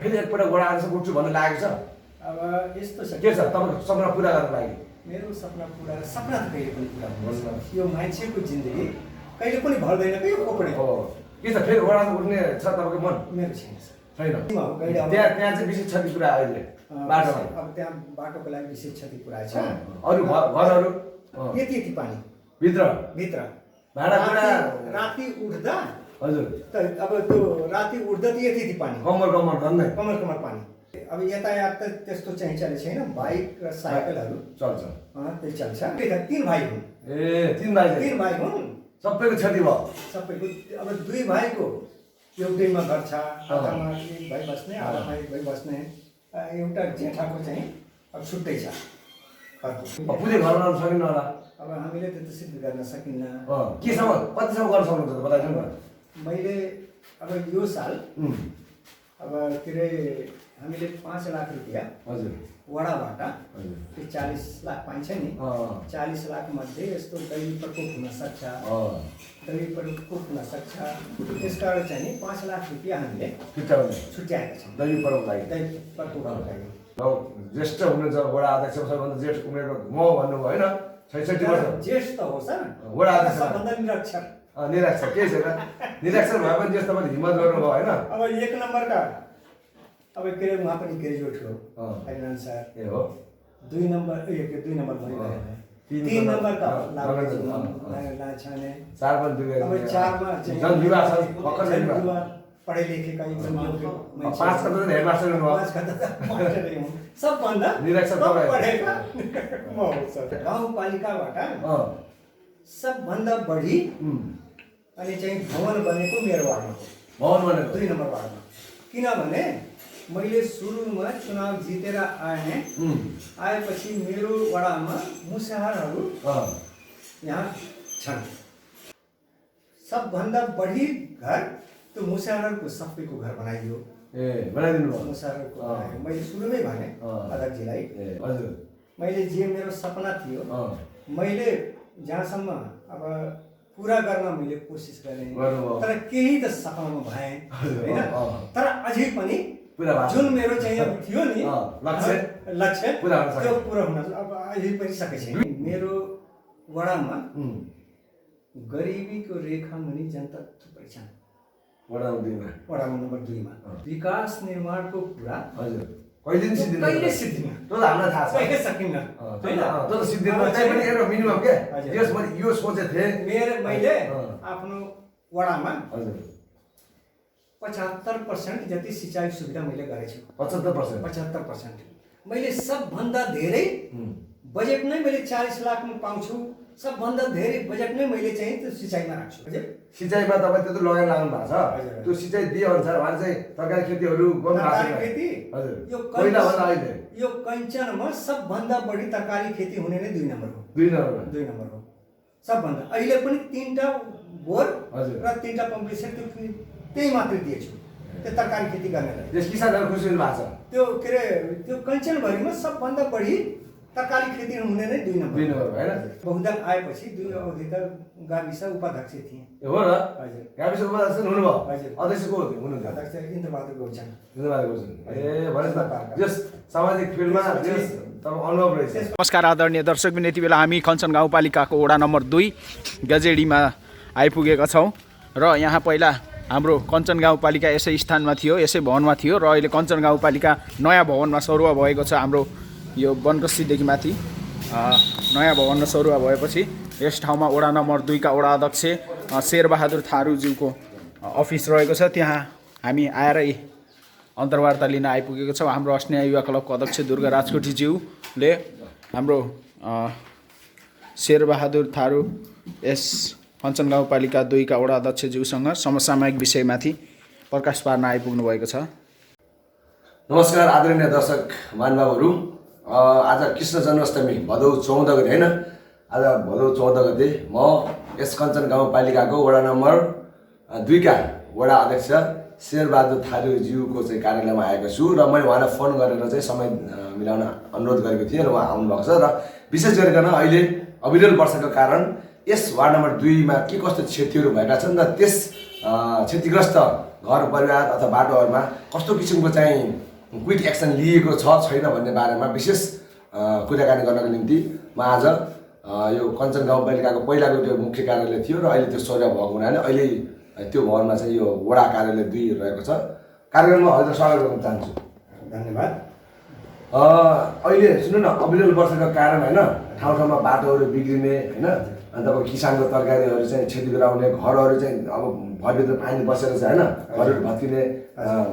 फेरि एकपल्ट वडा अध्यक्ष उठ्छु भन्ने लागेको छ। अब यस्तो छ के छ तपाईँको सपना पुरा गर्न लागि? मेरो सपना त कहिले पनि पुरा हुँदैन। यो मान्छेको जिन्दगी कहिले पनि भर्दैन के यो कोपडे हो। के छ फेरि वडा उठ्ने छ तपाईँको मन? मेरो छैन छैन। त्यहाँ चाहिँ विशेष क्षति पुरा अहिले बाटोमा। अब त्यहाँ बाटोको लागि विशेष क्षति पुरा छ। अरू घरहरू यति पानी भित्र भाँडा राति उठ्दा हजुर अब त्यो राति उठ्दा त यति पानी कमर धन्दै कमर पानी। अब यातायात त त्यस्तो चाहिँ चलेको छैन। बाइक र साइकलहरू चल्छ। त्यही चल्छ। तीन भाइ हुन्। तीन भाइ हुन्। सबैको क्षति भयो। सबैको अब दुई भाइको एउटैमा घर छ। आधामा एक भाइ बस्ने, आधामा एक भाइ बस्ने। एउटा जेठाको चाहिँ अब छुट्टै छ। पुरै घर बनाउन सकिन्न होला। अब हामीले त्यो सिद्ध गर्न सकिन्न। केसम्म कतिसम्म गर्न सक्नुहुन्छ त बताइदिनु न। मैले अब यो साल अब के अरे हामीले 5 लाख रुपियाँ हजुर वडाबाट त्यो 40 लाख पाइन्छ नि। 40 लाख मध्ये यस्तो दैवी प्रकोप हुन सक्छ। त्यस कारण चाहिँ 5 लाख रुपियाँ हामीले छुट्याएका छौँ दैवी प्रकोपको लागि। ज्येष्ठ हुनुहुन्छ वडा अध्यक्ष, सबैभन्दा ज्येष्ठ उमेरको म भन्नुभयो होइन, 66 वर्ष ज्येष्ठ हो सर। वडा अध्यक्ष सबभन्दा निरक्षर केही छैन। निरक्षर भए पनि ज्येष्ठ पनि हिम्मत गर्नुभयो होइन। अब 1 नम्बरका अब के अरे उहाँ पनि ग्रेजुएट हो फाइनान्स सर। ए हो 2 नम्बर भनिरहेको 3 नम्बरका लाछाने 4 पनि दुई अब 4 मा जनयुवा छ भर्खर जनयुवा पढे लेखेका एकदम योग्य मान्छे। 5 का त हेडमास्टर हुनुभयो। 5 का त मास्टरै हुन्। सबभन्दा निरक्षर तपाईँ पढेका म हो सर। गाउँपालिकाबाट सबभन्दा बढी अनि चाहिँ भवन बनेको मेरो वार्डमा हो। भवन बनेको 2 नम्बर वार्डमा। किनभने मैले सुरुमा चुनाव जितेर आएपछि मेरो वडामा मुसाहारहरू यहाँ छन्। सबभन्दा बढी घर त्यो मुसाहारहरूको सबैको घर बनाइयो। बनाइदिनु भयो मुसाहारहरूको मैले सुरुमै भने अध्यक्षजीलाई हजुर मैले जे मेरो सपना थियो मैले जहाँसम्म अब पुरा गर्न मैले कोसिस गरेँ। तर केही त सफलमा भएँ होइन। तर अझै पनि जुन मेरो चाहिँ थियो नि लक्ष्य त्यो पुरा हुन अब अझै पनि सकेको छैन। मेरो वडामा गरिबीको रेखा मुनि जनता थुप्रै छन्। वडा नम्बर 2 मा विकास निर्माणको कुरा हजुर कहिले सिद्धिन्न। त्यो त हामीलाई थाहा छ। कहिले सकिन्न हैन। त्यो त सिद्धिन्न। चाहिँ पनि एउटा मिनिमम के यसमा यो सोचे थिए मैले आफ्नो वडामा हजुर 75% जति सिँचाइ सुविधा मैले गरेछु। 75%। मैले सबभन्दा धेरै बजेट नै मैले 40 लाखमा पाउँछु। सबभन्दा धेरै बजेट नै मैले चाहिँ त्यो सिँचाइमा राख्छु। हजुर सिँचाइमा तपाईँ त्यो लगानी लाग्नु भएको छ। त्यो सिँचाइ दिए अनुसार उहाँले चाहिँ तरकारी खेतीहरू गर्नु भएको छ। हजुर पहिला भन्दा अहिले यो कञ्चनमा सबभन्दा बढी तरकारी खेती हुने नै 2 नम्बर हो। 2 नम्बर हो सबभन्दा। अहिले पनि 3टा बोर हजुर र 3टा पम्प सेट त्यही मात्रै दिएछु त्यो तरकारी खेती गर्नलाई। यस किसानहरू खुसी हुनु भएको छ। त्यो के अरे त्यो कञ्चनभरिमा सबभन्दा बढी तरकारी खेती हुने नै 2 नम्बर होइन। बहुदल आएपछि 2 अवधिका गाविस उपाध्यक्ष थिए। हो र हजुर गाविस उपाध्यक्ष हुनुभयो। हजुर अध्यक्ष को हुनुहुन्थ्यो? अध्यक्ष इन्द्रबहादुर गौचन। भनेस् यस सामाजिक फिल्डमा यस तपाईँ अनुभव रहेछ। नमस्कार आदरणीय दर्शकबिन, यति बेला हामी कञ्चन गाउँपालिकाको वडा नम्बर 2 गजेडीमा आइपुगेका छौँ। र यहाँ पहिला हाम्रो कञ्चन गाउँपालिका यसै स्थानमा थियो, यसै भवनमा थियो र अहिले कञ्चन गाउँपालिका नयाँ भवनमा सरुवा भएको छ। हाम्रो यो बनकसीदेखि माथि नयाँ भवनमा सरुवा भएपछि यस ठाउँमा वडा नम्बर 2 का वडा अध्यक्ष शेरबहादुर थारूज्यूको अफिस रहेको छ। त्यहाँ हामी आएर अन्तर्वार्ता लिन आइपुगेको छौँ। हाम्रो अस्नेय युवा क्लबको अध्यक्ष दुर्गा राजकोटीज्यूले हाम्रो शेरबहादुर थारू यस कञ्चन गाउँपालिका 2 का वडा अध्यक्षज्यूसँग समसामयिक विषयमाथि प्रकाश पार्न आइपुग्नु भएको छ। नमस्कार आदरणीय दर्शक महानुभावहरू, आज कृष्ण जन्माष्टमी भदौ 14 गते होइन, आज भदौ 14 गते म यस कञ्चन गाउँपालिकाको वडा नम्बर 2 का वडा अध्यक्ष शेरबहादुर थारूज्यूको चाहिँ कार्यालयमा आएको छु र मैले उहाँलाई फोन गरेर चाहिँ समय मिलाउन अनुरोध गरेको थिएँ र उहाँ आउनुभएको छ। र विशेष गरिकन अहिले अविरल वर्षाको कारण यस वार्ड नम्बर 2 मा के कस्तो क्षतिहरू भएका छन् र त्यस क्षतिग्रस्त घर परिवार अथवा बाटोहरूमा कस्तो किसिमको चाहिँ क्विक एक्सन लिएको छ छैन भन्ने बारेमा विशेष कुराकानी गर्नको निम्ति म आज यो कञ्चन गाउँपालिकाको पहिलाको त्यो मुख्य कार्यालय थियो र अहिले त्यो सौर्य भएको हुनाले अहिले त्यो भवनमा चाहिँ यो वडा कार्यालय 2 रहेको छ। कार्यक्रममा हजुर स्वागत गर्न चाहन्छु। धन्यवाद। अहिले सुन्नु न, अविरल वर्षाको कारण होइन ठाउँ ठाउँमा बाटोहरू बिग्रिने होइन, अनि तपाईँको किसानको तरकारीहरू चाहिँ क्षति गराउने, घरहरू चाहिँ अब घरभित्र पानी बसेर चाहिँ होइन घरहरू भत्किने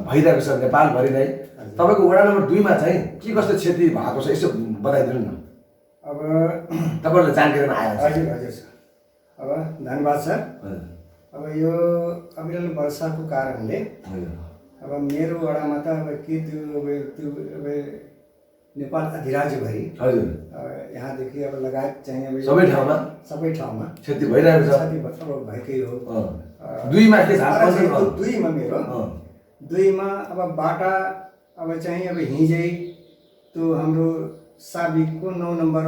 भइरहेको छ नेपालभरि नै। तपाईँको वडा नम्बर 2 मा चाहिँ के कस्तो क्षति भएको छ यसो बताइदिनु न। अब तपाईँहरूलाई जानकारीमा आयो। हजुर हजुर सर। अब धन्यवाद सर। अब यो अविरल वर्षाको कारणले अब मेरो वडामा त अब के त्यो नेपाल अधिराज्यभरि यहाँदेखि अब लगायत चाहिँ अब सबै ठाउँमा क्षति भइरहेको छ। क्षति अब भएकै हो। 2 मा के छ? 2 मा मेरो 2 मा अब बाटा अब चाहिँ अब हिजै त्यो हाम्रो साबिकको 9 नम्बर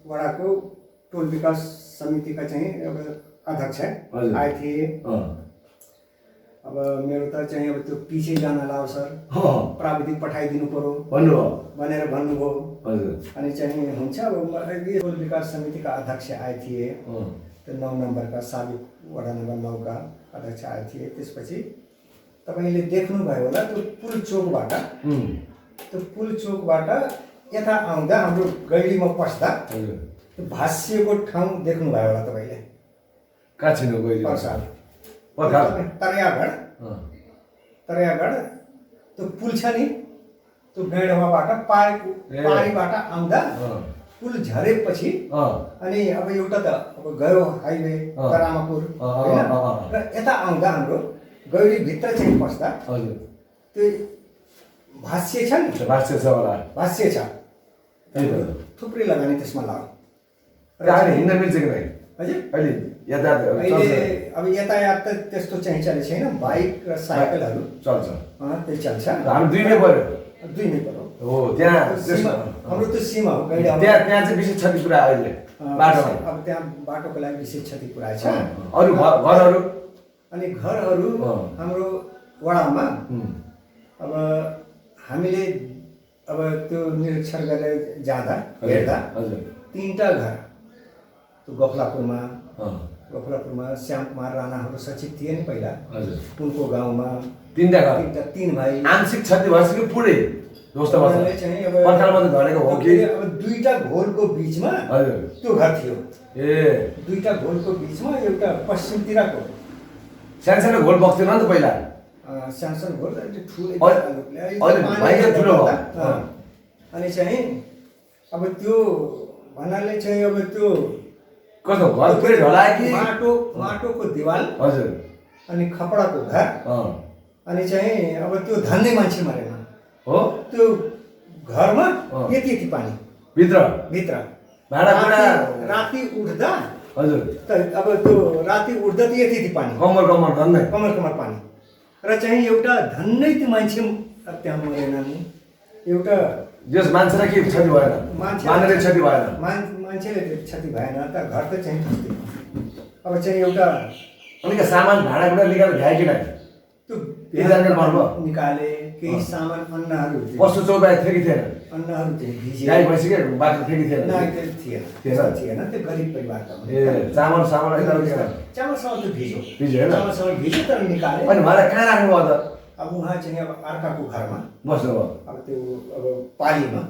वडाको टोल विकास समितिका चाहिँ अब अध्यक्ष आए थिए। अब मेरो त चाहिँ अब त्यो पछि जान लाओ सर, प्राविधिक पठाइदिनु पर्यो भनेर भन्नुभयो। अनि चाहिँ हुन्छ अब टोल विकास समितिका अध्यक्ष आए थिए, त्यो 9 नम्बरका साबिक वडा नम्बर 9 का अध्यक्ष आए थिए। त्यसपछि तपाईँले देख्नुभयो होला त्यो पुल चोकबाट यता आउँदा हाम्रो गैरीमा पस्दा त्यो भाष्यको ठाउँ देख्नुभयो होला तपाईँले। कहाँ छिन् गैरी? तरियागढ त्यो पुल छ नि, त्यो गैँडाबाट पारीबाट आउँदा पुल झरेपछि अनि अब एउटा त अब गयो हाइवे रामापुर होइन, र यता आउँदा हाम्रो गैरीभित्र चाहिँ पस्दा त्यो भाष्य छ नि, भाष्य छ थुप्रै लगानी त्यसमा लाग्यो। हिँड्न मिल्छ कि नै? हजुर अहिले अब यातायात त त्यस्तो चाहिँ चलेको छैन, बाइक र साइकलहरू चल्छ, त्यही चल्छ। हाम्रो 2 नै पर्यो। 2 नै पर्यो हो, त्यहाँ हाम्रो त्यो सीमा हो गैँडा। त्यहाँ चाहिँ विशेष क्षति पुरा अहिले बाटोमा। अब त्यहाँ बाटोको लागि विशेष क्षति पुरा छ। अरू घरहरू अनि घरहरू हाम्रो वडामा अब हामीले अब त्यो निरीक्षण गरेर जाँदा हेर्दा 3टा घर त्यो गोखलापुरमा श्याम कुमार राणाहरू सचिव थिए नि पहिला, उनको गाउँमा 3टा घर, 3 भाइ आंशिक क्षति भएपछि पुरै चाहिँ अब 2टा घोलको बिचमा त्यो घर थियो। 2टा घोलको बिचमा एउटा पश्चिमतिरको सानो घोल बग्थ्यो नि त पहिला, सानो घोल ठुलो। अनि चाहिँ अब त्यो भन्नाले चाहिँ अब त्यो कस्तो घर पुरै ढलायो कि माटोको दिवाल, हजुर, अनि खपडाको घर, अनि चाहिँ अब त्यो धन्ने मान्छे मरेन हो त्यो घरमा यति पानी भित्र राति उठ्दा। हजुर, अब त्यो राति उठ्दा त यति पानी, कमर धन्ने कमर पानी, र चाहिँ एउटा धन्नै त्यो मान्छे त्यहाँ मरेन नि। एउटा जस मान्छेलाई के क्षति भएन, मान्छेले क्षति भएन, मान्छेले क्षति भएन, त घर त चाहिँ खस्यो। अब चाहिँ एउटा अलिक सामान भाँडाकुँडा निकालेर भ्याए कि नै? त्यो निकाले केही सामान, अन्नहरू वस्तु चौबाई थियो कि थिएन? अन्नहरू चाहिँ भिजे, गाई भैँसी के बाटो थियो कि थिएन? थिएन, त्यो गरिब परिवारका। चामल चामल त भिज्यो होइन, चामल भिज्यो तर निकाले। अनि मलाई कहाँ राख्नुभयो त? अब उहाँ चाहिँ अब अर्काको घरमा बस्नुभयो, अब त्यो अब पालीमा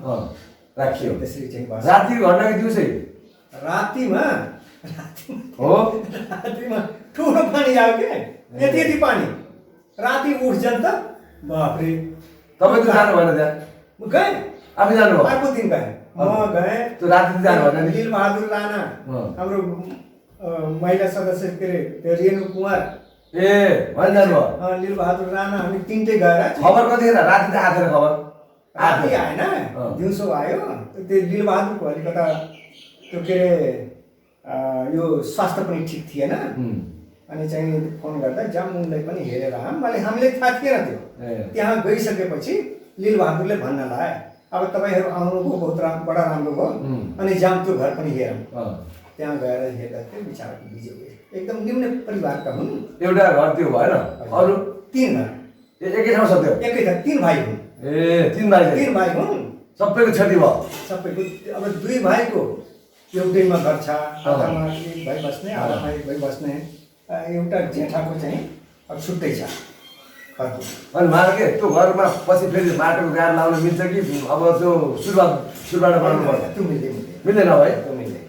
राखियो। त्यसरी चाहिँ रातिको घटना कि दिउँसै? रातिमा ठुलो पानी आयो क्या, यति पानी। राति उठ्छन् त बाफ्रे। तपाईँ त जानु भएन त्यहाँ? म गएँ, आफै जानुभयो? अर्को दिन गएँ, म गएँ। त्यो राति जानु भएन नि? लिलबहादुर राणा हाम्रो महिला सदस्य के अरे रेणु कुमार जानुभयो? लिलबहादुर राणा हामी 3टै गएर। खबर कतिखेर? राति त आएको खबर? राति आएन, दिउँसो आयो। त्यो लिलबहादुरको अलिकता त्यो के अरे यो स्वास्थ्य पनि ठिक थिएन। अनि चाहिँ फोन गर्दा जामुनलाई पनि हेरेर हामीले थाहा थिएन त्यो। त्यहाँ गइसकेपछि लिलबहादुरले भन्न लाए, अब तपाईँहरू आउनुभयो, बहुत बडा राम्रो भयो, अनि जाम त्यो घर पनि हेरौँ। त्यहाँ गएर हेर्दा त्यो बिचरा बिजो एकदम निम्न परिवारका हुन्। एउटा घर त्यो भएन, अरू 3 घर। एकै ठाउँ सत्यो एकै ठाउँ 3 भाइ हुन्। ए 3 भाइ 3 भाइ हुन्। सबैको क्षति भयो सबैको अब 2 भाइको एउटैमा घर छ, आधामा एक भाइ बस्ने, आधामा एक भाइ बस्ने। एउटा जेठाको चाहिँ अब छुट्टै छ घरको। अनि मार के त्यो घरमा पछि फेरि माटोको गाड लाउन मिल्छ कि अब त्यो सुरुबाट बनाउनु पर्छ? त्यो मिल्दैन मिल्दैन है त्यो मिल्दैन।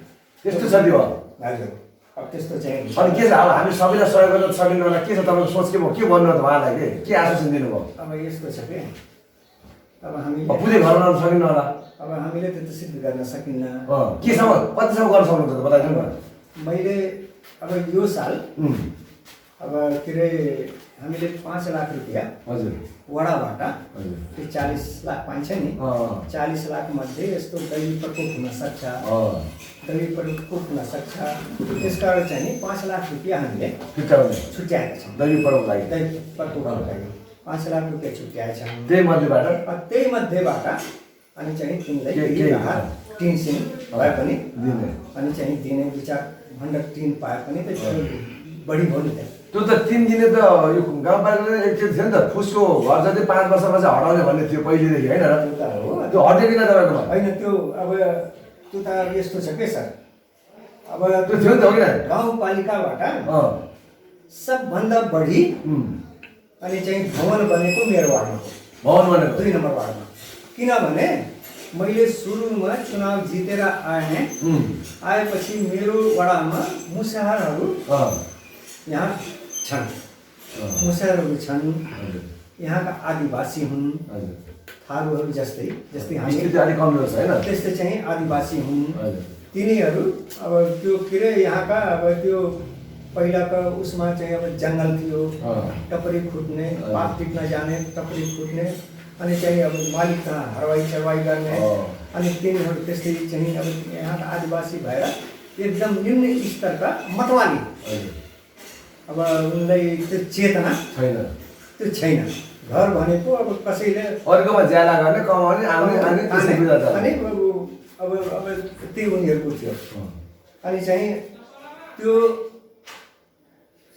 त्यस्तो क्षति भयो। हजुर अब त्यस्तो चाहिँ अनि के छ अब हामी सबैलाई सहयोग गर्न सकिन्न होला के छ तपाईँको सोच के भयो के भन्नु त उहाँलाई के आश्वासन दिनुभयो? अब यस्तो छ कि अब हामीले पुरै घर बनाउन सकिन्न होला अब हामीले त्यो सिद्ध गर्न सकिन्न। केसम्म कतिसम्म गर्न सक्नुहुन्छ त बताइदिनु न। मैले अब यो साल अब के अरे हामीले 5 लाख रुपियाँ हजुर वडाबाट हजुर त्यो 40 लाख पाइन्छ नि, 40 लाख मध्ये यस्तो दैवी प्रकोप हुन सक्छ, दैवी प्रकोप हुन सक्छ। त्यसकारण चाहिँ नि 5 लाख रुपियाँ हामीले छुट्याएका छौँ दैवी पर्वको लागि दैवी प्रकोपको लागि 5 लाख रुपियाँ छुट्याएका छौँ। त्यही मध्येबाट त्यही मध्येबाट अनि चाहिँ तिमीलाई केही राहत टिनसिन भए पनि दिने अनि चाहिँ दिने विचार भण्डार टिन पाए पनि त बढी भयो नि त। त्यो त 3 दिने त यो गाउँपालिकाले एकचोटि थियो नि त फुसको घर जति 5 वर्षमा चाहिँ हटाउने भन्ने थियो पहिलेदेखि होइन र? त्यो त हो त्यो हट्यो किन तपाईँकोमा? होइन त्यो अब त्यो त यस्तो छ के सर, अब त्यो थियो नि त हो किन? गाउँपालिकाबाट सबभन्दा बढी अनि चाहिँ भवन बनेको मेरो वार्डमा हो, भवन बनेको 2 नम्बर वार्डमा। किनभने मैले सुरुमा चुनाव जितेर आएपछि मेरो वडामा मुसाहारहरू यहाँ छन्, मुसाहारहरू छन्, यहाँका आदिवासी हुन्, थारूहरू जस्तै हामी अलिक कमजोर छ होइन? त्यस्तै चाहिँ आदिवासी हुन्। तिनीहरू अब त्यो के अरे यहाँका अब त्यो पहिलाको उसमा चाहिँ अब जङ्गल थियो, टपरी फुट्ने, पात टिप्न जाने, टपरी फुट्ने, अनि चाहिँ अब मालिक कहाँ हरवाई चरवाई गर्ने, अनि तिनीहरू त्यस्तै चाहिँ अब यहाँका आदिवासी भएर एकदम निम्न स्तरका मतवाली। अब उनलाई त्यो चेतना छैन, त्यो छैन। घर भनेको अब कसैले अर्कोमा ज्याला गर्ने कमाउने आउने अनि त्यसै बुझाउँछ। अनि अब त्यही उनीहरूको थियो। अनि चाहिँ त्यो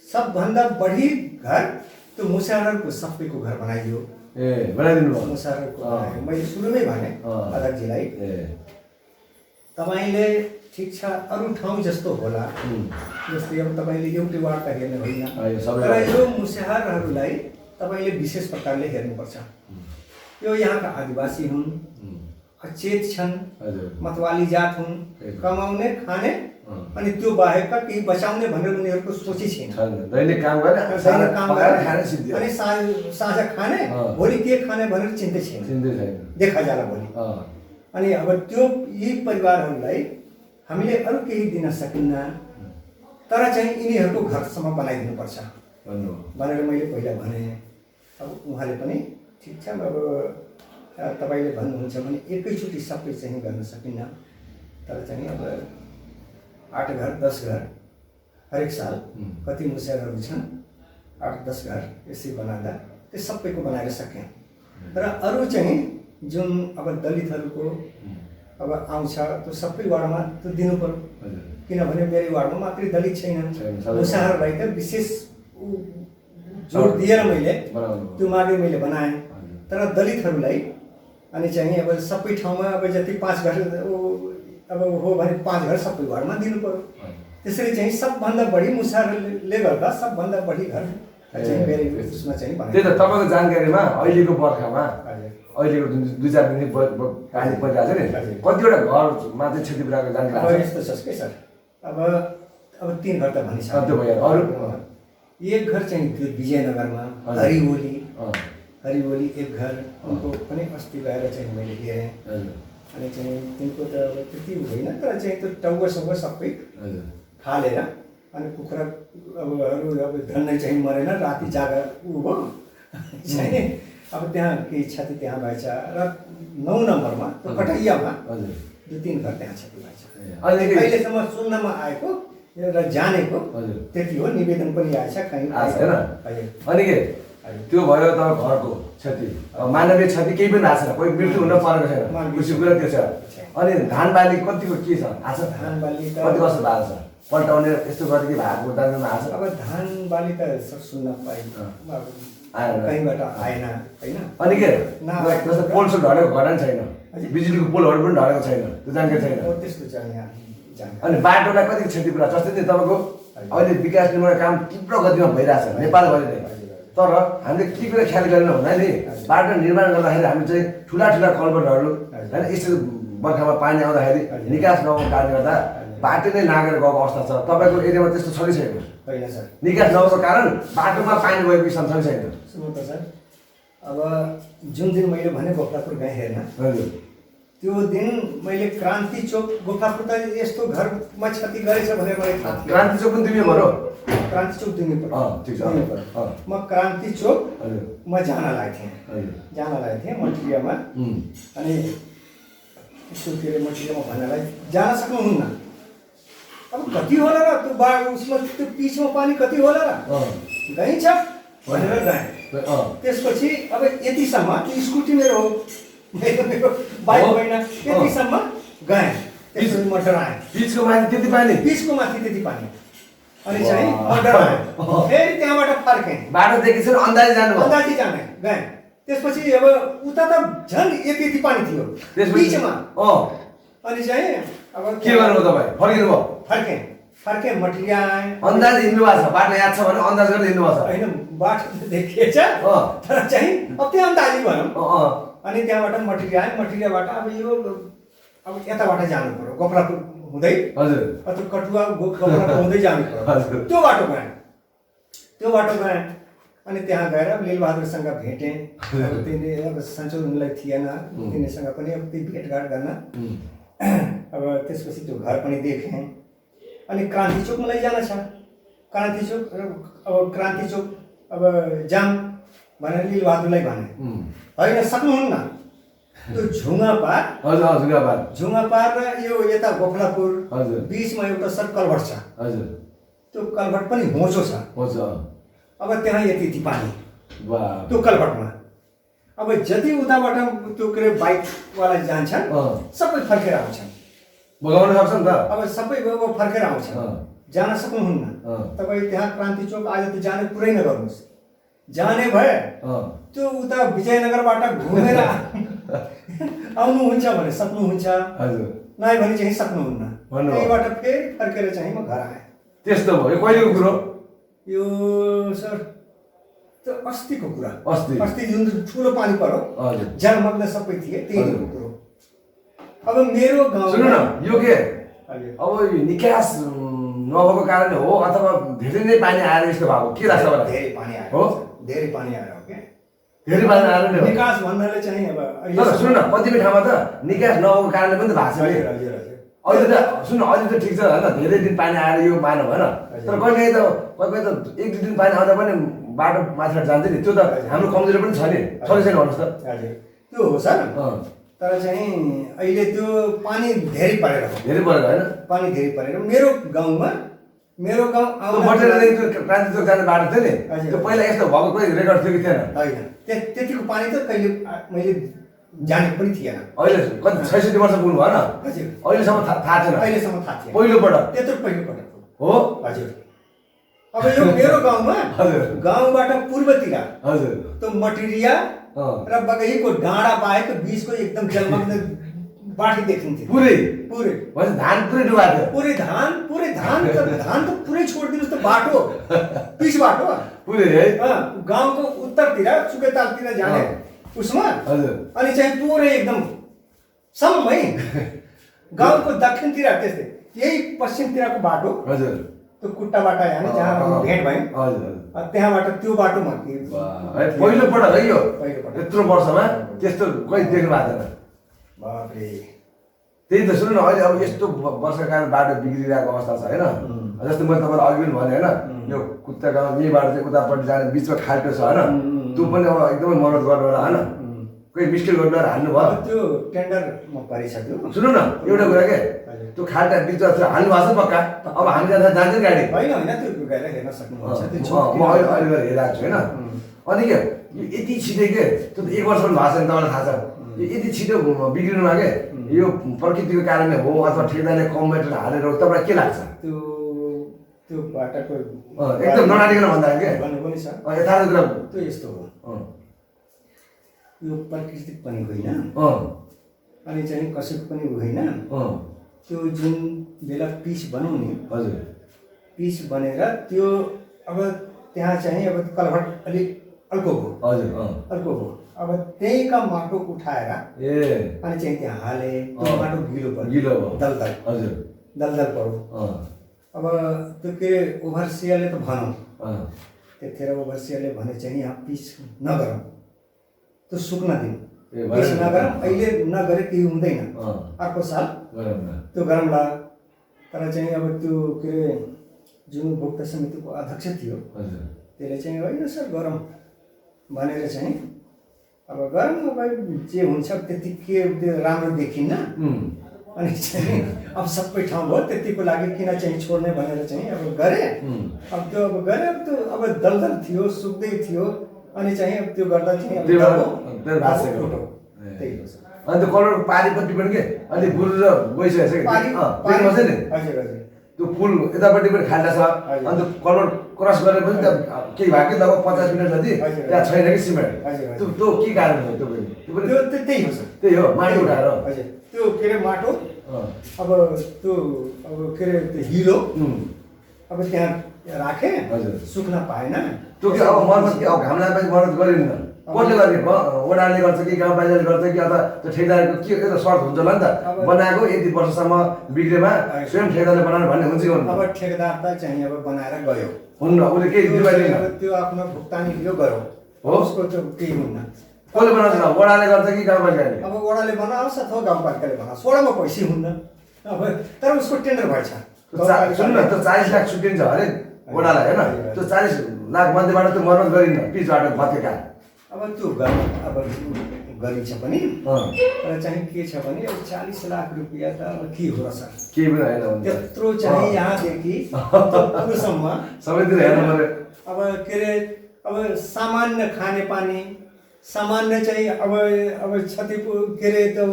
सबभन्दा बढी घर त्यो मुसाहारको सबैको घर बनाइदियो। बनाइदिनु भयो मुसाहारको मैले सुरुमै भने अध्यक्षजीलाई तपाईँले ठिक छ अरू ठाउँ जस्तो होला, जस्तै अब तपाईँले एउटै वार्ड त हेर्ने होइन, तर यो मुसाहारहरूलाई तपाईँले विशेष प्रकारले हेर्नुपर्छ। यो यहाँका आदिवासी हुन्, अचेत छन्, मतवाली जात हुन्, कमाउने खाने अनि त्यो बाहेकका केही बचाउने भनेर उनीहरूको सोचै छैन। दैनिक काम गर्ने अनि साँझ खाने, भोलि के खाने भनेर चिन्तै छैन, देखा जाला भोलि। अनि अब त्यो यी परिवारहरूलाई हामीले अरू केही दिन सकिन्न, तर चाहिँ यिनीहरूको घरसम्म बनाइदिनुपर्छ भनेर मैले पहिला भने। अब उहाँले पनि ठिक छ अब तपाईँले भन्नुहुन्छ भने एकैचोटि सबै चाहिँ गर्न सकिन्न, तर चाहिँ अब 8 घर 10 घर हरेक साल कति मुसाहारहरू छन् 8-10 घर यसै बनाउँदा त्यो सबैको बनाएर सक्यौँ। तर अरू चाहिँ जुन अब दलितहरूको अब आउँछ त्यो सबै वार्डमा त्यो दिनु पर्यो, किनभने मेरो वार्डमा मात्रै दलित छैनन्, मुसाहारलाई त विशेष जोड दिएर मैले त्यो मागे मैले बनाएँ। तर दलितहरूलाई अनि चाहिँ अब सबै ठाउँमा अब जति 5 घर अब हो भने 5 घर सबै घरमा दिनु पर्यो। त्यसरी चाहिँ सबभन्दा बढी मुसाहारले गर्दा सबभन्दा बढी घर चाहिँ मेरो उसमा चाहिँ बनाएँ। त्यही त तपाईँको जानकारीमा अहिलेको बर्खामा अहिलेको जुन 2-4 दिन पानी परिरहेको छ नि कतिवटा घरमा चाहिँ क्षति पुऱ्याएको जानकारी अब यस्तो छ के सर, अब 3 घर त भनिसक्यो। अरू एक घर चाहिँ त्यो विजयनगरमा हरिओली एक घर उनको पनि अस्ति गएर चाहिँ मैले हेरेँ। अनि चाहिँ तिनको त अब त्यति हुँदैन, तर चाहिँ त्यो टाउकोसँग सबै फालेर अनि कुखुरा अब धन्नै चाहिँ मरेन, राति जागा ऊ भयो चाहिँ अब त्यहाँ केही क्षति त्यहाँ भएछ। र 9 नम्बरमा त्यो कटैयामा 2-3 घर त्यहाँ क्षति भएछ। अहिलेसम्म सुन्नमा आएको र जानेको त्यति हो, निवेदन पनि आएछ कहीँ होइन। अनि के त्यो भयो त घरको क्षति, मानवीय क्षति केही पनि आएको छैन, कोही मृत्यु हुन परेको छैन, खुसी कुरा त्यो छ। अनि धान बाली कतिको के छ आछ? धान बाली त कति वर्ष भएको छ पल्टाउने यस्तो गरी के भएको दानमा आछ? अब धान बाली त सुन्न पाइ आएन। कहीँबाट आएन होइन। अनि के नआएको जस्तो पोलसोल ढलेको घटना छैन, बिजुलीको पोलहरू पनि ढलेको छैन, त्यो जानकारी छैन। त्यस्तो चाहिँ यहाँ जानकारी। अनि बाटोलाई कति क्षति पुरा, जस्तै नि तपाईँको अहिले विकास निर्माण काम तीव्र गतिमा भइरहेछ नेपालभरि नै, तर हामीले के कुरा ख्याल गरेन भन्दा नि बाटो निर्माण गर्दाखेरि हामी चाहिँ ठुला ठुला कल्भर्टहरू होइन यस्तो बर्खामा पानी आउँदाखेरि निकास नभएको कारणले गर्दा बाटो नै नागेर गएको अवस्था छ। तपाईँको एरियामा त्यस्तो छ कि छैन? होइन सर, निकास नभएको कारण बाटोमा पानी गएको स्थान छ कि छैन? सुन्नु त सर, अब जुन दिन मैले भने गोपालपुर गएँ हेर्न, हजुर त्यो दिन मैले क्रान्ति चोक, गोपालपुर त यस्तो घरमा क्षति गरेछ भनेर मलाई थाहा थियो। क्रान्ति चोक पनि तिमी भरो? क्रान्ति चोक दिनु पर्यो। ठिक छ। म क्रान्ति चोक हजुर म जान लागेको थिएँ मटिरियामा। अनि यसो के अरे मटिरियामा भन्नलाई जान सक्नुहुन्न। अब कति होला र त्यो उसमा त्यो पिचमा पानी कति होला र गइन्छ भनेर गएँ। त्यसपछि अब यतिसम्म त्यो स्कुटी मेरो हो, मेरो बाइक होइन, यतिसम्म गएँ। त्यसपछि म डराएँ, पिचको माथि त्यति पानी, पिचको माथि त्यति पानी। अनि चाहिँ म डराएँ, फेरि त्यहाँबाट फर्केँ। बाटो देखेको छैन, अन्दाजी जानु भयो? अन्दाजी जाने गएँ। त्यसपछि अब उता त झन् यति पानी थियो बिचमा। अनि चाहिँ अब के गर्नुभयो तपाईँ? फर्किनु भयो? फर्केँ मटिरिया आएँ। अन्दाज हिँड्नु भएको छ, बाटो याद छ भने अन्दाज गरेर हिँड्नु भएको छ? होइन, बाटो त देखिएछ तर चाहिँ अब त्यो अन्दाजी भनौँ। अनि त्यहाँबाट मटिरिया आएँ। मटिरियाबाट अब यो अब यताबाट जानु पर्यो गोपालपुर हुँदै, हजुर अथवा कटुवा गोपालपुर हुँदै जानु पर्यो। त्यो बाटो गएँ। अनि त्यहाँ गएर लीलबहादुरसँग भेटेँ। अब तिनी अब सन्चो उनलाई थिएन, तिनीसँग पनि अब त्यो भेटघाट गर्न। अब त्यसपछि त्यो घर पनि देखेँ। अनि क्रान्ति चोक मलाई जान छ। क्रान्ति चोक अब जाम भनेर लीलबहादुरलाई भने, होइन सक्नुहुन्न। त्यो झुङ्गा पार र यो यता गोपालपुर बिचमा एउटा सर कलभट छ। त्यो कलभट पनि होचो छ। अब त्यहाँ यति पानी त्यो कलभटमा। अब जति उताबाट त्यो के अरे बाइकवाला जान्छन् सबै फर्केर आउँछन्। बगाउन सक्छ नि त? अब सबै फर्केर आउँछन्, जान सक्नुहुन्न। तपाईँ त्यहाँ क्रान्ति चोक आज त जाने कुरै नगर्नुहोस्। जाने भए त्यो उता विजयनगरबाट घुमेर आउनुहुन्छ भने सक्नुहुन्छ, नआए भने चाहिँ सक्नुहुन्न। त्यहीबाट फेरि फर्केर चाहिँ म घर आएँ। त्यस्तो भयो? कहिलेको कुरो यो सर? त्यो अस्तिको कुरा। अस्ति जुन ठुलो पानी पर्यो, जलमग्न सबै थिए, त्यही कुरो। अब मेरो गाउँ सुन्नु न, यो के अब निकास नभएको कारणले हो अथवा धेरै नै पानी आएर यस्तो भएको के लाग्छ मलाई? धेरै पानी आयो हो, धेरै पानी आयो के, धेरै पानी आएर नै निकास भन्नाले चाहिँ अब सुन्नु न, कतिपय ठाउँमा त निकास नभएको कारणले पनि त भएको छ नि। अहिले त सुन्नु, अहिले त ठिक छ होइन, धेरै दिन पानी आएर यो मानव होइन, तर कहिले त एक दुई दिन पानी आउँदा पनि बाटो माथिबाट जान्छ नि। त्यो त हाम्रो कमजोरी पनि छ नि, छ कि छैन भन्नुहोस् त? त्यो हो सर, तर चाहिँ अहिले त्यो पानी धेरै परेर होइन, पानी धेरै परेर मेरो गाउँ क्रान्ति चोक जाने बाटो थियो नि, त्यो पहिला यस्तो भएको कोही रेकर्ड थियो कि थिएन? होइन, त्यतिको पानी त कहिले मैले जानेको पनि थिएन। अहिले कति 66 वर्ष पुग्नु भएन? अहिलेसम्म थाहा थिएन? अहिलेसम्म थाहा थिएन। पहिलोपटक हो हजुर। अब यो मेरो गाउँमा गाउँबाट पूर्वतिर त्यो मटिरिया र बगैको डाँडा बाहेक बिचको एकदम जलमग्न बाटो देखिन्थ्यो। पुरै धान पुरै डुबाएको थियो? पुरै धान त पुरै छोडिदिनुहोस् त, बाटो पिच बाटो पुरै है। गाउँको उत्तरतिर सुकेतालतिर जाने उसमा, अनि चाहिँ पुरै एकदम सम्मै गाउँको दक्षिणतिर त्यस्तै, यही पश्चिमतिरको बाटो त्यो कुट्टाबाट हामी जहाँ भेट भयौँ त्यहाँबाट त्यो बाटोमा पहिलोपटक है यो यत्रो वर्षमा त्यस्तो कहिले देख्नु भएको थिएन? बापरे, त्यही त सुन्नु न, अहिले अब यस्तो वर्षाको कारण बाटो बिग्रिरहेको अवस्था छ होइन। जस्तो मैले तपाईँलाई अघि पनि भने होइन, यो कुत्ता गाउँ यहीँबाट चाहिँ उतापट्टि जाने बिचमा खाल्टो छ होइन, त्यो पनि अब एकदमै मद्दत गर्नु होला होइन, कोही मिस्टेक गर्नु हाल्नु भयो त्यो टेन्डरमा परिसक्यो। सुन्नु न, एउटा कुरा के त्यो खाल्टा बिचमा हाल्नु भएको छ पक्का? अब हामी जाँदा जान्छ गाडी होइन, त्यो गएर हेर्न सक्नुहुन्छ। म अहिले गएर हेरिरहेको छु होइन। अनि के यति छिटै के त्यो त 1 वर्ष पनि भएको छैन, तपाईँलाई थाहा छ। यति छिटो बिग्रिनुमा के यो प्रकृतिको कारणले हो अथवा ठेकेदारले कम मेटेरियल हालेर हो, तपाईँलाई के लाग्छ? त्यो त्यो बाटाको एकदम नडाटिकन भन्दा के भन्नु पनि छ। यथार्थ कुरा त्यो यस्तो हो, यो प्राकृतिक पनि होइन अनि चाहिँ कसैको पनि होइन। त्यो जुन बेला पिच बनाउने, हजुर पिच बनेर त्यो अब त्यहाँ चाहिँ अब कलभट अलिक अर्को हो, हजुर अर्को हो। अब त्यहीका माटो उठाएर अनि चाहिँ त्यहाँ हाले, त्यो माटो गिलो पर्यो, दलदल, हजुर दलदल पर्यो। अब त्यो के ओभरसियरले त भनौँ, त्यतिखेर ओभरसियरले भने चाहिँ यहाँ पिच नगरौँ, त्यो सुक्न दिउँ, पिच नगरौँ, अहिले नगरे केही हुँदैन, अर्को साल त्यो गरौँला। तर चाहिँ अब त्यो के अरे जुन उपभोक्ता समितिको अध्यक्ष थियो त्यसले चाहिँ होइन सर गरौँ भनेर चाहिँ अब गरौँ, अब जे हुन्छ त्यतिकै त्यो राम्रो देखिन्न अनि चाहिँ अब सबै ठाउँ भयो, त्यतिको लागि किन चाहिँ छोड्ने भनेर चाहिँ अब गरे। अब त्यो अब गरे, अब त्यो अब दलदल थियो, सुक्दै थियो अनि चाहिँ अब त्यो गर्दा चाहिँ अब त्यही हो। अनि त्यो कलरको पारिपट्टि पनि के अलि बुर्र गइसकेको छ कि हजुर हजुर त्यो पुल यतापट्टि पनि खाल्डा छ। अनि त्यो कलर क्रस गरेपछि त्यहाँ केही भयो कि लगभग 50 मिनट जति त्यहाँ छैन कि सिमेन्ट। त्यो के कारण हो? त्यो पनि त्यही हो सर, त्यही हो माटो उठाएर हजुर त्यो के अरे माटो अब त्यो अब के अरे त्यो हिलो अब त्यहाँ राखे, हजुर सुक्न पाएन। त्यो के अब मर्मत के अब घाम लागेपछि मर्मत गरिन्न, कसले गर्ने? वडाले गर्छ कि गाउँपालिकाले गर्छ कि अथवा त्यो ठेकेदारको के एउटा सर्त हुन्छ होला नि त, बनाएको यति वर्षसम्म बिग्रेमा स्वयं ठेकेदारले बनाउनु भन्ने हुन्छ कि हुन्न? अब ठेकेदार त चाहिँ अब बनाएर गयो, हुन्न, उसले केही दिँदैन, त्यो आफ्नो भुक्तानी लियो गयो हो, उसको त्यो केही हुन्न। कसले बनाउँछ? वडाले गर्छ कि गाउँपालिकाले? अब वडाले बनाओस् अथवा गाउँपालिकाले बनाओस्, वडामा पैसा हुन्न अब, तर उसको टेन्डर भएछ। सुन्नु न, त्यो 40 लाख छुट्टिन्छ अरे वडालाई होइन, त्यो 40 लाख मध्येबाट त्यो मर्मत गरिन्न पिचबाट भत्केका। अब त्यो अब गरिन्छ पनि, तर चाहिँ के छ भने अब 40 लाख रुपियाँ त अब के हो र सर, केही पनि होइन, त्यत्रो चाहिँ यहाँदेखि पुलसम्म सबैतिर हेर्नु पर्यो। अब के अरे अब सामान्य खानेपानी, सामान्य चाहिँ अब क्षति के अरे त्यो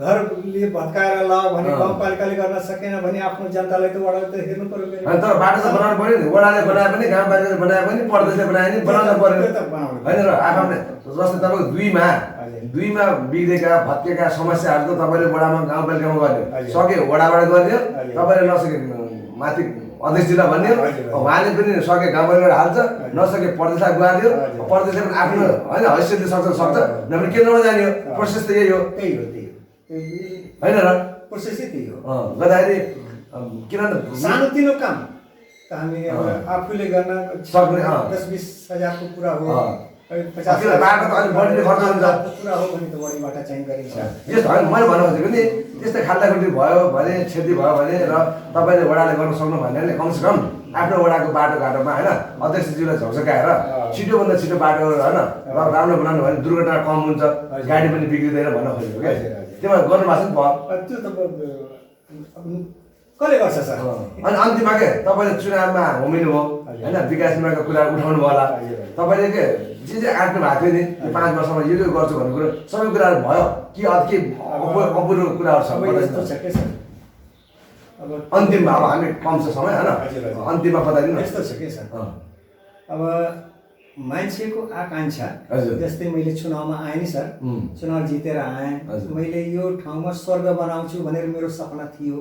घरले भत्काएर लाओ भने गाउँपालिकाले गर्न सकेन भने आफ्नो जनतालाई त वडाले त हेर्नु पर्यो। तर बाटो त बनाउनु पर्यो नि, वडाले बनाए पनि गाउँपालिकाले बनाए पनि परदेशले बनाए पनि बनाउनु पर्यो होइन र? आफ्नो जस्तै तपाईँको दुईमा बिग्रेका भत्केका समस्याहरू त तपाईँले वडामा गाउँपालिकामा गर्यो, सक्यो वडाबाट गर्यो, तपाईँले नसके माथि अध्यक्षजीलाई भन्यो, उहाँले पनि सके गाउँपालिकाबाट हाल्छ, नसके प्रदेशलाई गुहाल्यो, प्रदेशले पनि आफ्नो होइन हैसियतले सक्छ नभए के नजाने हो। प्रोसेस त यही हो, त्यही हो होइन र? प्रोसेसै त्यही हो। गर्दाखेरि किन सानोतिनो काम त हामी आफूले गर्न सक्ने 10-20 हजारको कुरा हो, 50 बाटो त अलिक बढी खर्च हुन्छ कुरा हो भने त बढीबाट चाहिँ गरिन्छ। यस्तो होइन, मैले भन्नु खोजेको नि त्यस्तै खाल्डाखुल्डी भयो भने, क्षति भयो भने र तपाईँले वडाले गर्न सक्नु भन्नाले कमसेकम आफ्नो वडाको बाटोघाटोमा होइन अध्यक्षज्यूलाई झकझकाएर छिटोभन्दा छिटो बाटो होइन राम्रो बनाउनु भने दुर्घटना कम हुन्छ, गाडी पनि बिग्रिँदैन भन्न खोजेको क्या। त्यो गर्नु भएको छ नि त्यो त कसले गर्छ सर? अनि अन्तिममा के तपाईँले चुनावमा होमिनु भयो होइन, विकास निर्माणको कुरा उठाउनु भयो होला, तपाईँले के जे आँट्नु भएको थियो नि 5 वर्षमा यो गर्छु भन्ने कुरो सबै कुराहरू भयो कि के अपूर्व कुराहरू छ? अन्तिममा अब हामी कम छ समय होइन, अन्तिममा बताइदिनु। यस्तो छ के सर, अब मान्छेको आकाङ्क्षा जस्तै मैले चुनावमा आएँ नि सर, चुनाव जितेर आएँ, मैले यो ठाउँमा स्वर्ग बनाउँछु भनेर मेरो सपना थियो,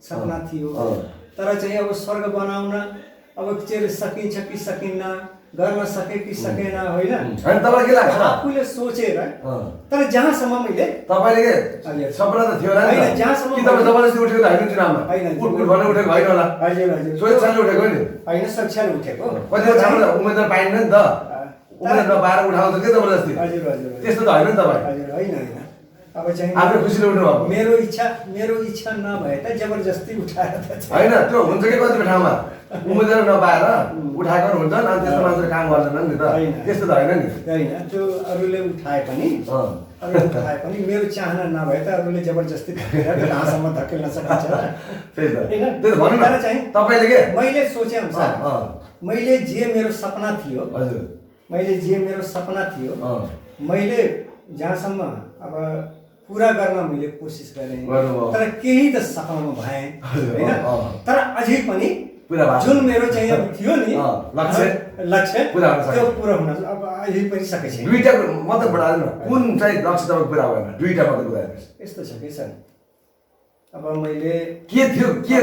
सपना थियो। तर चाहिँ अब स्वर्ग बनाउन अब के सकिन्छ कि सकिन्न, गर्न सके कि सकेन होइन, तपाईँलाई के लाग्छ आफूले सोचेर। तर जहाँसम्म मैले तपाईँले के सपना त थियो होला नि, जहाँसम्म जबरजस्ती उठेको त होइन चुनावमा, भनेर उठेको होइन होला, स्वेच्छाले उठेको नि होइन, स्वेच्छाले उठेको। कतिवटा ठाउँमा उम्मेदवार पाइन्न नि त, उम्मेदवार नपाएर उठाउँछ के जबरजस्ती? त्यस्तो त होइन नि तपाईँ, होइन अब चाहिँ आफ्नो खुसीले उठ्नु भएको। मेरो इच्छा नभए त जबरजस्ती उठाएर होइन, त्यो हुन्छ कि कतिपय ठाउँमा उम्मेदवार नपाएर उठाएको हुन्छन् अनि त्यस्तो मान्छेले काम गर्दैनन् नि त, त्यस्तो त होइन नि। होइन, त्यो अरूले उठाए पनि मेरो चाहना नभए त अरूले जबरजस्ती कहाँसम्म धकेल्न सकिन्छ। त्यही त भन्नु न चाहिँ तपाईँले के मैले सोचे अनुसार मैले जे मेरो सपना थियो, हजुर मैले जे मेरो सपना थियो मैले जहाँसम्म अब पुरा गर्न मैले कोसिस गरेँ, तर केही त सफल भएँ होइन। तर अझै पनि पुरा भएको छ। जुन मेरो चाहिँ अब थियो नि लक्ष्य पुरा हुन सक्यो। त्यो पुरा हुन अब अहिले पनि सकेको छैन। दुईटाको मात्रै बढाएर कुन चाहिँ लक्ष्य तपाईँ पुरा भएन? दुईटा मात्रै पुरा हेर्नुहोस्। यस्तो छ कि सर, अब मैले के थियो के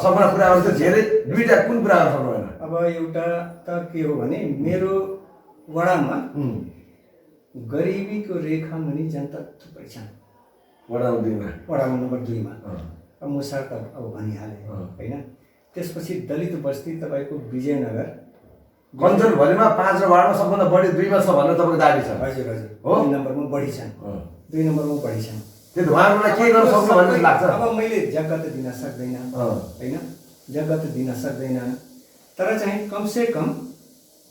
सपना पुरा गर्नु त धेरै, दुईटा कुन पुरा गर्न सक्नु भएन? अब एउटा त के हो भने मेरो वडामा गरिबीको रेखा मुनि जनता थुप्रै छन्। वडा नम्बर 2 मा अब मुसार त अब भनिहालेँ होइन। त्यसपछि दलित बस्ती तपाईँको विजयनगर कञ्चनभरिमा 5 वार्डमा सबभन्दा बढी 2 मा छ भनेर तपाईँको दाबी छ। हजुर हजुर हो, 2 नम्बरमा बढी छन्। 2 नम्बरमा बढी छन्। त्यो उहाँहरूलाई के गर्न सक्नु भन्ने लाग्छ? अब मैले जग्गा त दिन सक्दैन होइन, जग्गा त दिन सक्दैन, तर चाहिँ कमसे कम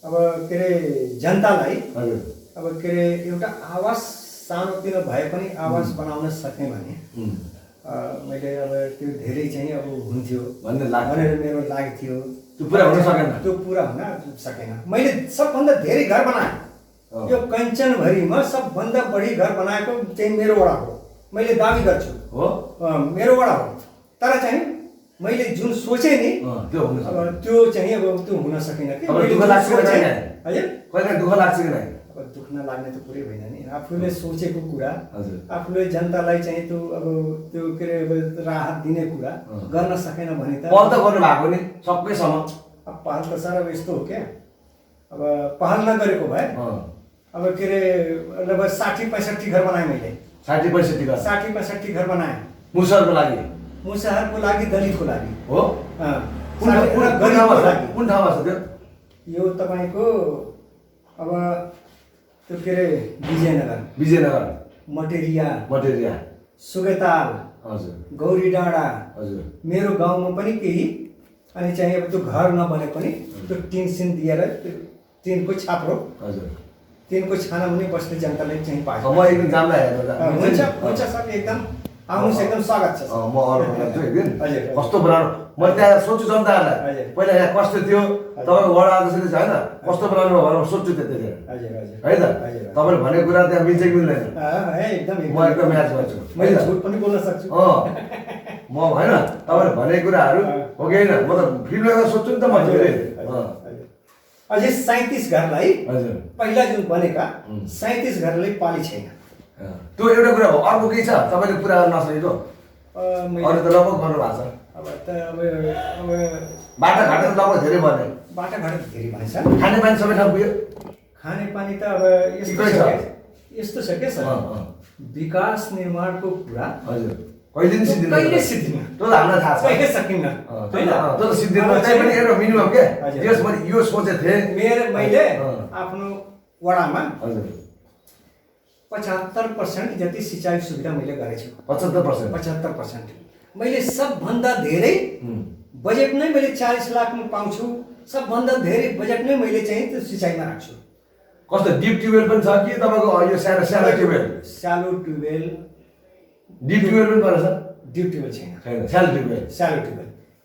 अब के अरे जनतालाई अब के अरे एउटा आवास सानोतिनो भए पनि आवास बनाउन सकेँ भने मैले अब त्यो धेरै चाहिँ अब हुन्थ्यो भनेर मेरो लागि थियो। त्यो पुरा हुन सकेन। त्यो पुरा हुन सकेन। मैले सबभन्दा धेरै घर बनाएँ। यो कञ्चनभरिमा सबभन्दा बढी घर बनाएको चाहिँ मेरो वडा हो, मैले दाबी गर्छु। हो, मेरो वडा हो। तर चाहिँ मैले जुन सोचेँ नि त्यो चाहिँ अब त्यो हुन सकेन कि। दुःख लाग्छ कि होइन? हजुर, कहिले दुःख लाग्छ कि नै? अब दुःख नलाग्ने त पुरै होइन नि। आफूले सोचेको कुरा, आफूले जनतालाई चाहिँ त्यो अब त्यो के अरे अब राहत दिने कुरा गर्न सकेन भने त पहल त गर्नु भएको नि सबैसँग। अब पहल त सर अब यस्तो हो क्या, अब पहल नगरेको भए अब के अरे लगभग 60-65 घर बनाएँ मैले। 60-65 घर? 60-65 घर बनाएँ। मुसहरको लागि? मुसहरको लागि, दलितको लागि। हो, कुन ठाउँमा छ त्यो? यो तपाईँको अब त्यो के अरे विजयनगर, मटेरिया, सुगेताल, हजुर, गौरी डाँडा, हजुर, मेरो गाउँमा पनि केही। अनि चाहिँ अब त्यो घर नबने पनि त्यो टिन सिन दिएर टिनको छाप्रो, हजुर, टिनको छाना मुनि बस्ने जनतालाई चाहिँ पाएँ। म एकदिन जाम्ला हेर्नु हुन्छ सर, एकदम आउनुहोस्, एकदम स्वागत छ। म अर्को गर्छु एकदिन। हजुर, कस्तो बनाउनु म त्यहाँ सोध्छु जनताहरूलाई, पहिला यहाँ कस्तो थियो तपाईँको वडा अध्यक्षले चाहिँ होइन कस्तो बनाउनु भयो भनेर सोध्छु त्यतिखेर है त। तपाईँले भनेको कुरा त्यहाँ मिल्छ कि मिल्दैन? म एकदम म्याच गर्छु, मैले झुट पनि बोल्न सक्छु। म होइन तपाईँले भनेको कुराहरू हो कि होइन, म त फिल्ड गरेर सोध्छु नि त। म अझै 37 घरलाई हजुर पहिला जुन बनेका 37 घरलाई पाली छैन। त्यो एउटा कुरा हो। अर्को के छ तपाईँले पुरा गर्न नसकेको? अरू त लगभग गर्नु भएको छ। अब त अब बाटाघाटो त लगभग धेरै बने। बाटाघाटो धेरै भनेछ। खानेपानी सबै ठाउँ पुग्यो? खानेपानी त अब यस्तो छ क्या सर, विकास निर्माणको कुरा हजुर कहिले सिद्धिन्न। त्यो त हामीलाई थाहा छ, कहिले सकिन्न होइन? त्यो त सिद्धिन्न। त्यही पनि एउटा मिनिमम के मैले यो सोचेको थिएँ। मैले आफ्नो वडामा हजुर 75% जति सिँचाइ सुविधा मैले गरेछु। 75%? मैले सबभन्दा धेरै बजेट नै मैले 40 लाखमा पाउँछु। सबभन्दा धेरै बजेट नै मैले चाहिँ त्यो सिँचाइमा राख्छु। कस्तो डिप ट्युबवेल पनि छ कि तपाईँको यो सानो सानो ट्युबवेल? सानो ट्युबवेल, डिप ट्युबवेल पनि पर्छ? डिप ट्युबवेल छैन,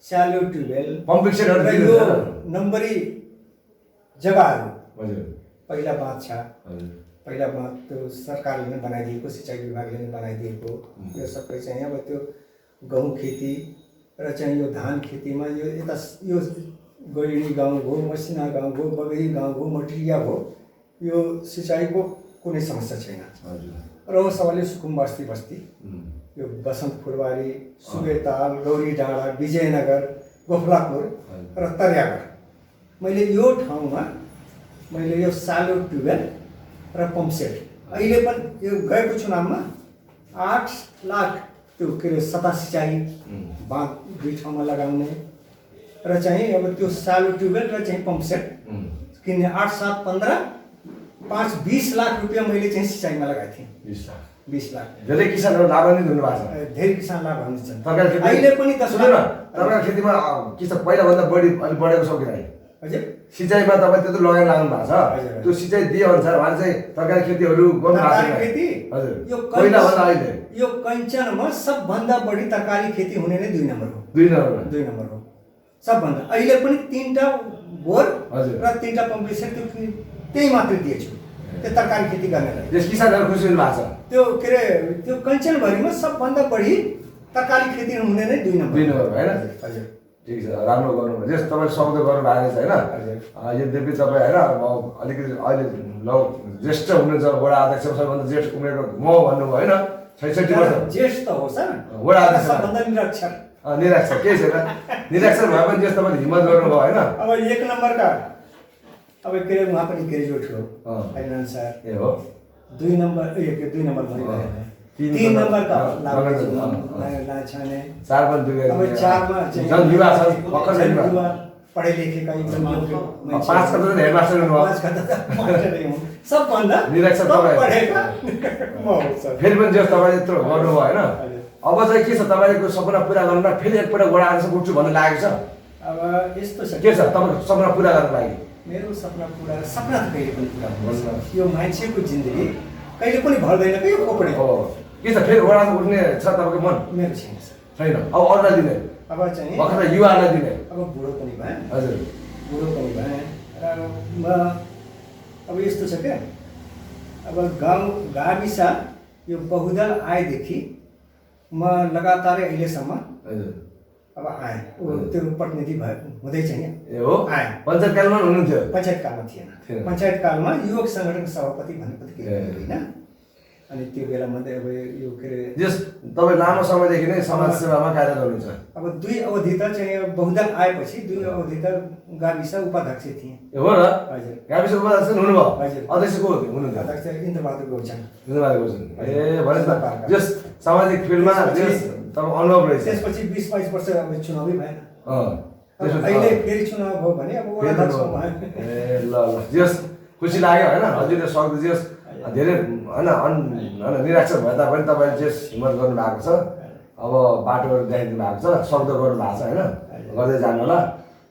सानो ट्युबवेल पम्पिङ सेटहरू र यो नम्बरी जग्गाहरू हजुर पहिला बाँध छ। हजुर पहिला बाँध त्यो सरकारले नै बनाइदिएको, सिँचाइ विभागले नै बनाइदिएको। यो सबै चाहिँ अब त्यो गहुँ खेती र चाहिँ यो धान खेतीमा यो यता यो गैडी गाउँ हो, मसिना गाउँ हो, बगैरी गाउँ हो, मटेरिया हो, यो सिँचाइको कुनै समस्या छैन। र सबैले सुकुम बस्ती यो बसन्त फुलबारी, सुगेताल, गौरी डाँडा, विजयनगर, गोफलापुर र तरियागढ, मैले यो ठाउँमा मैले यो सालो ट्युबवेल र पम्पसेट अहिले पनि यो गएको चुनावमा 8 लाख त्यो के अरे सता सिँचाइ बाँध 2 ठाउँमा लगाउने र चाहिँ अब त्यो सालो ट्युबवेल र चाहिँ पम्पसेट किन्ने 8, 7, 15, 5, 20 लाख रुपियाँ मैले चाहिँ सिँचाइमा लगाएको थिएँ। 20 लाख। धेरै किसानहरू लाभान्वित हुनु भएको छ। धेरै किसान लाभान्वित छन्। तरकारी खेती अहिले पनि त तरकारी खेतीमा के छ पहिलाभन्दा बढी अलिक बढेको छ कि नै? हजुर, सिँचाइमा तपाईँ त्यत्रो लगानी लाग्नु भएको छ। त्यो सिँचाइ दिए अनुसार उहाँले चाहिँ तरकारी खेतीहरू गर्नु भएको छ? हजुर, पहिलाभन्दा अहिले यो कञ्चनमा सबभन्दा बढी तरकारी खेती हुने नै 2 नम्बर हो। 2 नम्बर हो सबभन्दा। अहिले पनि 3टा बोर हजुर र 3टा पम्प सेट त्यही मात्रै दिएछु त्यो तरकारी खेती गर्नेलाई। यस किसानहरू खुसी हुनु भएको छ? त्यो के अरे त्यो कञ्चनभरिमा सबभन्दा बढी तरकारी खेती हुने नै 2 नम्बर होइन? हजुर। ठिक छ, राम्रो गर्नुभयो। जस तपाईँले शब्द गर्नुभएको छ होइन, यद्यपि तपाईँ होइन अलिकति अहिले ज्येष्ठ हुनुहुन्छ, वडा अध्यक्ष सबैभन्दा ज्येष्ठ उमेरको म भन्नुभयो होइन, 66 वर्ष ज्येष्ठ हो सर, वडा अध्यक्ष सबभन्दा निरक्षर। निरक्षर केही छैन, निरक्षर भए पनि जस्तो तपाईँले हिम्मत गर्नुभयो होइन। अब 1 नम्बरका अब के अरे उहाँ पनि ग्रेजुएट हो फाइनान्स सर। ए हो 2 नम्बर 2 नम्बर भयो, 3 नम्बरका लाछाने 4 पनि दुई अब 4मा चाहिँ जनयुवा छ, भर्खर जनयुवा पढे लेखेका एकदम योग्य मान्छे। 5 का त हेडमास्टर हुनुभयो, 5 का त मास्टरै हुँ, सबभन्दा निरक्षर कम तपाईँ। पढेका म हो सर। फेरि पनि जस तपाईँले यत्रो गर्नुभयो होइन, अब चाहिँ के छ तपाईँको सपना पुरा गर्न फेरि एकपल्ट वडा अध्यक्ष उठ्छु भन्ने लागेको छ? अब यस्तो छ के छ तपाईँको सपना पुरा गर्नको लागि? मेरो सपना त कहिले पनि पुरा हुँदैन। यो मान्छेको जिन्दगी कहिले पनि भर्दैन कि यो कोपडे हो। के छ फेरि वडा अध्यक्ष उठ्ने छ तपाईँको मन? मेरो छैन सर। छैन, अब अरूलाई दिने, अब चाहिँ भर्खर युवालाई दिने। अब बुढो पनि भएँ, हजुर बुढो पनि भएँ र म अब यस्तो छ क्या, अब गाविस यो बहुदल आएदेखि म लगातारै अहिलेसम्म हजुर अब आएँ, त्यो प्रतिनिधि हुँदै चाहिँ ए हो आएँ। पञ्चायत कालमा हुनुहुन्थ्यो? पञ्चायत कालमा थिएन, पञ्चायत कालमा युवक सङ्गठनको सभापति भनेपछि केही होइन। अनि त्यो बेला मात्रै अब यो के अरे जस तपाईँ लामो समयदेखि नै समाज सेवामा कार्य गर्नुहुन्छ। अब 2 अवधि त चाहिँ बहुदल आएपछि 2 अवधि त गाविस उपाध्यक्ष थिएँ। ए हो र? हजुर गाविस उपाध्यक्ष हुनुभयो? हजुर। अध्यक्ष को हुनुहुन्थ्यो? अध्यक्ष इन्द्रबहादुर गौचन। धन्यवाद गर्छु। ए भनेस् न जस सामाजिक फिल्डमा जस तपाईँ अनुभव रहेछ। त्यसपछि 20-22 वर्ष अब चुनावै भएन। त्यसपछि अहिले फेरि चुनाव भयो भने अब वडा अध्यक्ष भयो। ए ल ल जस खुसी लाग्यो होइन, हजुरले सक्दो जस धेरै होइन निराक्षर भए तापनि तपाईँले जस हिम्मत गर्नु भएको छ, अब बाटोहरू देखाइदिनु भएको छ, शब्द गर्नु भएको छ होइन, गर्दै जानु होला।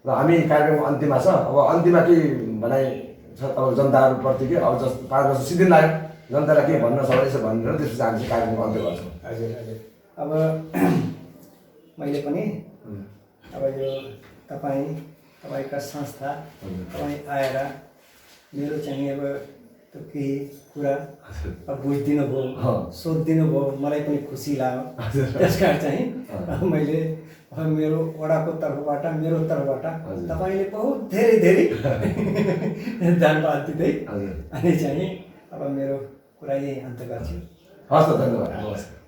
र हामी कार्यक्रम अन्तिममा छ, अब अन्तिममा के भनाइ छ तपाईँको जनताहरूप्रति के? अब जस्तो 5 वर्ष सिद्धिन लाग्यो, जनतालाई के भन्न सक्छ यसो भनेर त्यसपछि हामी चाहिँ कार्यक्रम अन्त्य गर्छौँ। हजुर हजुर अब मैले पनि अब यो तपाईँका संस्था तपाईँ आएर मेरो चाहिँ अब त्यो केही कुरा अब बुझिदिनु भयो, सोधिदिनु भयो, मलाई पनि खुसी लाग्यो। त्यस कारण चाहिँ मैले मेरो वडाको तर्फबाट मेरो तर्फबाट तपाईँले बहुत धेरै धेरै धन्यवाद दिँदै अनि चाहिँ अब मेरो कुरा यही अन्त्य गर्छु। हस् त, धन्यवाद, नमस्कार।